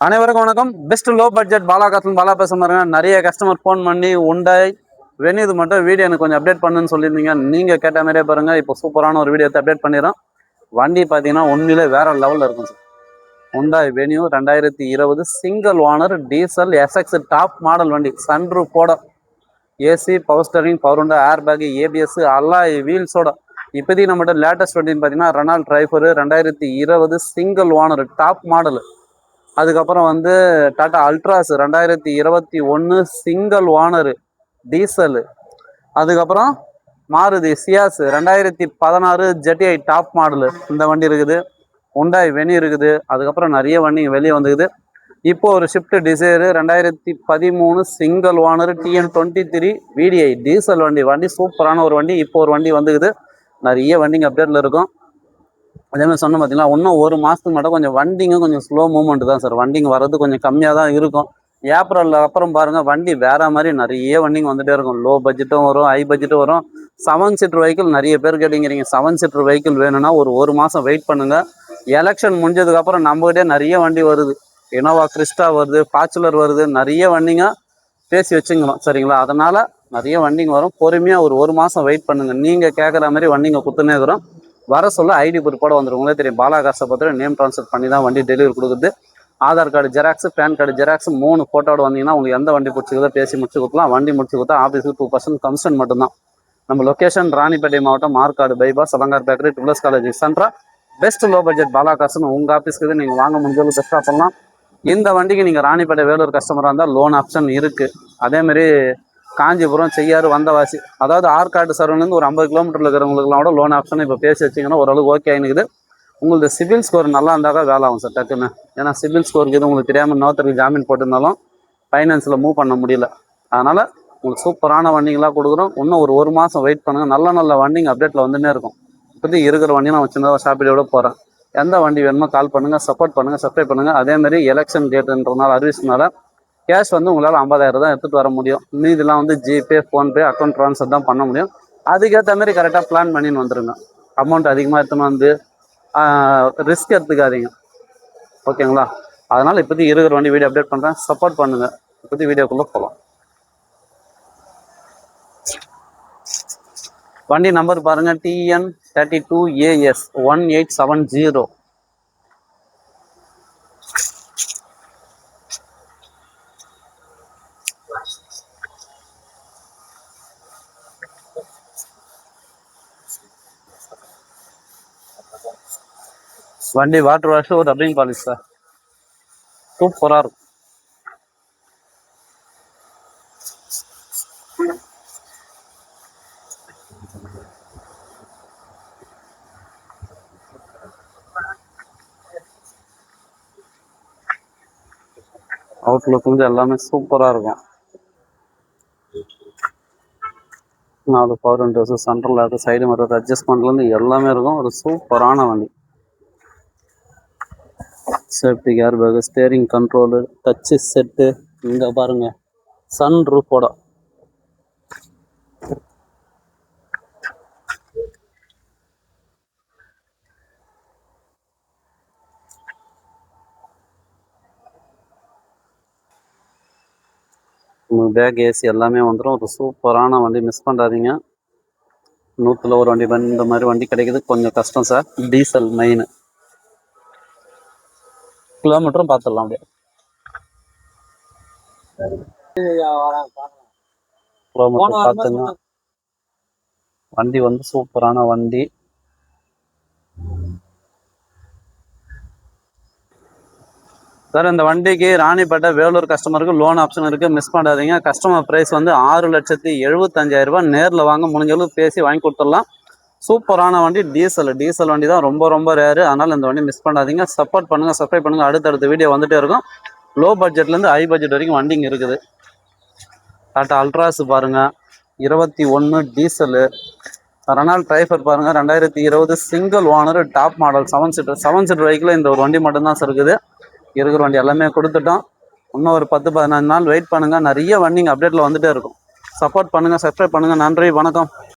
அனைவருக்கும் வணக்கம். Best low budget பாலாகாசன் Bala பேச பாருங்க. நிறைய கஸ்டமர் ஃபோன் பண்ணி உண்டாய் வெனி இது மட்டும் வீடியோ எனக்கு கொஞ்சம் அப்டேட் பண்ணுன்னு சொல்லியிருந்தீங்க. நீங்கள் கேட்ட மாதிரியே பாருங்க, இப்போ சூப்பரான ஒரு வீடியோ அப்டேட் பண்ணிடுறோம். வண்டி பார்த்தீங்கன்னா உண்மையிலே வேற லெவலில் இருக்கும் sir. Hyundai Venue 2020 single owner diesel SX top model வண்டி. சன்ரூஃப் போட AC, power steering, power window, air bag, ABS, alloy வீல்ஸோட. இப்போதைக்கு நம்மகிட்ட லேட்டஸ்ட் வண்டின்னு பார்த்தீங்கன்னா Renault Triber 2020 single owner top model. அதுக்கப்புறம் வந்து Tata Altroz 2021 single owner diesel. அதுக்கப்புறம் Maruti Ciaz 2016 ZDI top model இந்த வண்டி இருக்குது. உண்டாய் வெனி இருக்குது. அதுக்கப்புறம் நிறைய வண்டி வெளியே வந்துக்குது. இப்போ ஒரு shift desire 2013 single owner TN23 VDI diesel வண்டி சூப்பரான ஒரு வண்டி. இப்போ ஒரு வண்டி வந்துக்குது. நிறைய வண்டிங்க அப்டேட்டில் இருக்கும். அதேமாதிரி சொன்ன பார்த்தீங்கன்னா இன்னும் ஒரு மாதத்துக்கு மட்டும் கொஞ்சம் வண்டிங்க கொஞ்சம் ஸ்லோ மூவ்மெண்ட் தான் சார். வண்டிங்க வர்றது கொஞ்சம் கம்மியாக தான் இருக்கும். ஏப்ரலில் அப்புறம் பாருங்கள் வண்டி வேறு மாதிரி நிறைய வண்டிங்க வந்துகிட்டே இருக்கும். லோ பட்ஜெட்டும் வரும், ஹை பட்ஜெட்டும் வரும். 7 சீட்டர் வெஹிக்கிள் நிறைய பேர் கேட்டீங்கிறீங்க. 7 சீட்டர் வெஹிக்கிள் வேணும்னா ஒரு மாதம் வெயிட் பண்ணுங்கள். எலெக்ஷன் முடிஞ்சதுக்கப்புறம் நம்மகிட்டே நிறைய வண்டி வருது. இனோவா கிறிஸ்டா வருது, ஃபார்ச்சுனர் வருது, நிறைய வண்டிங்க பேசி வச்சுங்களோம் சரிங்களா. அதனால் நிறைய வண்டிங்க வரும். பொறுமையாக ஒரு மாதம் வெயிட் பண்ணுங்கள். நீங்கள் கேட்குற மாதிரி வண்டிங்க குத்துனே இருக்கிறோம். வர சொல்ல ஐடி பொறுப்போட வந்துடும். உங்களே தெரியும், பாலாகாசை பற்றி நேம் ட்ரான்ஸ்ஃபர் பண்ணி தான் வண்டி டெலிவரி கொடுக்குது. Aadhaar card xerox, PAN card xerox 3 ஃபோட்டோட வந்தீங்கன்னா உங்களுக்கு எந்த வண்டி பிடிச்சிக்கிறதோ பேசி முடிச்சு கொடுக்கலாம். வண்டி முடிச்சு கொடுத்தா ஆஃபீஸுக்கு 2% கமிஷன் மட்டும்தான். நம்ம லொக்கேஷன் ராணிப்பேட்டை மாவட்டம், Markadu bypass, Alankar bakery, triple S college சென்ட்ரா. பெஸ்ட் லோ பட்ஜெட் பாலாகாசன் உங்கள் ஆஃபீஸ்க்கு நீங்கள் வாங்க முடிஞ்சது பெஸ்ட்டாக பண்ணலாம். இந்த வண்டிக்கு நீங்கள் ராணிப்பேட்டை வேலூர் கஸ்டமராக இருந்தால் லோன் ஆப்ஷன் இருக்குது. அதேமாரி காஞ்சிபுரம், செய்யாறு, வந்தவாசி, அதாவது ஆற்காடு சரௌண்ட்லேருந்து ஒரு 50 கிலோமீட்டரில் இருக்கிறவங்களுக்குலாம் கூட லோன் ஆப்ஷன் இப்போ பேசி வச்சிங்கன்னா ஓரளவுக்கு ஓகே ஆகினுக்குது. உங்களுக்கு சிபில் ஸ்கோர் நல்லா இருந்தாக்கா வேலை ஆகும் சார் டக்குன்னு. ஏன்னா சிபில் ஸ்கோருக்கு இது உங்களுக்கு தெரியாமல் இன்னொருத்தருக்கு ஜாமீன் போட்டிருந்தாலும் ஃபைனான்ஸில் மூவ் பண்ண முடியல. அதனால் உங்களுக்கு சூப்பரான வண்டிங்களாக கொடுக்குறோம். இன்னும் ஒரு மாதம் வெயிட் பண்ணுங்கள். நல்ல வண்டிங்க அப்டேட்டில் வந்துன்னே இருக்கும். இப்போது இருக்கிற வண்டி நான் சின்னதாக ஷாப்பிடோட போகிறேன். எந்த வண்டி வேணுமோ கால் பண்ணுங்கள், சப்போர்ட் பண்ணுங்கள், சப்ஸ்கிரைப் பண்ணுங்கள். அதேமாதிரி எலெக்ஷன் டேட்டுன்றதுனால அறிவிச்சனால கேஷ் வந்து உங்களால் 50,000 தான் எடுத்துகிட்டு வர முடியும். மீதெல்லாம் வந்து ஜிபே, ஃபோன்பே, அக்கௌண்ட் ட்ரான்ஸ்ஃபர் தான் பண்ண முடியும். அதுக்கேற்ற மாதிரி கரெக்டாக பிளான் பண்ணின்னு வந்துடுங்க. அமௌண்ட் அதிகமாக எடுத்துன்னு வந்து ரிஸ்க் எடுத்துக்காதீங்க, ஓகேங்களா. அதனால் இப்போதைக்கு இருக்கிற வண்டி வீடியோ அப்டேட் பண்ணுறேன். சப்போர்ட் பண்ணுங்கள். இப்போதைக்கு வீடியோக்குள்ளே போகலாம். வண்டி நம்பர் பாருங்கள், TN32AS 1870. வண்டி வாட்டர் வாஷ், ஒரு டப்பிங் பாலிஷ் சார். சூப்பராக இருக்கும். அவுட்லுக் வந்து எல்லாமே சூப்பராக இருக்கும். 4 power windows, central lock, side mirror அட்ஜஸ்ட்மெண்ட்லேருந்து எல்லாமே இருக்கும். ஒரு சூப்பரான வண்டி. Safety care bag, steering control, touch set. இங்கே பாருங்கள், சன் ரூஃபோட. உங்களுக்கு பேக், ஏசி எல்லாமே வந்துடும். ஒரு சூப்பரான வண்டி, மிஸ் பண்ணுறாதீங்க. 100ல் ஒரு வண்டி இந்த மாதிரி வண்டி கிடைக்குது கொஞ்சம் கஷ்டம் சார். Diesel main. கிலோமீட்டரும் பார்த்துடலாம் அப்படியே. கிலோமீட்டர் பார்த்துங்க. வண்டி வந்து சூப்பரான வண்டி. சார் இந்த வண்டிக்கு ராணிப்பேட்டை வேலூர் கஸ்டமருக்கு லோன் ஆப்ஷன் இருக்குது, மிஸ் பண்ணாதீங்க. கஸ்டமர் ப்ரைஸ் வந்து 6,75,000 ரூபாய். நேரில் வாங்க, முடிஞ்சளவுக்கு பேசி வாங்கி கொடுத்துடலாம். சூப்பரான வண்டி. டீசல் வண்டி தான், ரொம்ப ரேரு. அதனால் இந்த வண்டி மிஸ் பண்ணாதீங்க. சப்போர்ட் பண்ணுங்கள், சப்ஸ்கிரைப் பண்ணுங்கள். அடுத்தடுத்த வீடியோ வந்துகிட்டே இருக்கும். லோ பட்ஜெட்லேருந்து ஹை பட்ஜெட் வரைக்கும் வண்டிங்க இருக்குது. டாடா அல்ட்ராஸ் பாருங்கள், 21 டீசலு. ரெனால்ட் ட்ரைஃபர் பாருங்கள், 2020 single owner top model 7 seater vehicle. இந்த ஒரு வண்டி மட்டும்தான் சார் இருக்குது. இருக்கிற வண்டி எல்லாமே கொடுத்துட்டோம். இன்னும் ஒரு 10-15 நாள் வெயிட் பண்ணுங்கள். நிறைய வண்டிங்க அப்டேட்டில் வந்துகிட்டே இருக்கும். சப்போர்ட் பண்ணுங்கள், சப்ஸ்கிரைப் பண்ணுங்கள். நன்றி, வணக்கம்.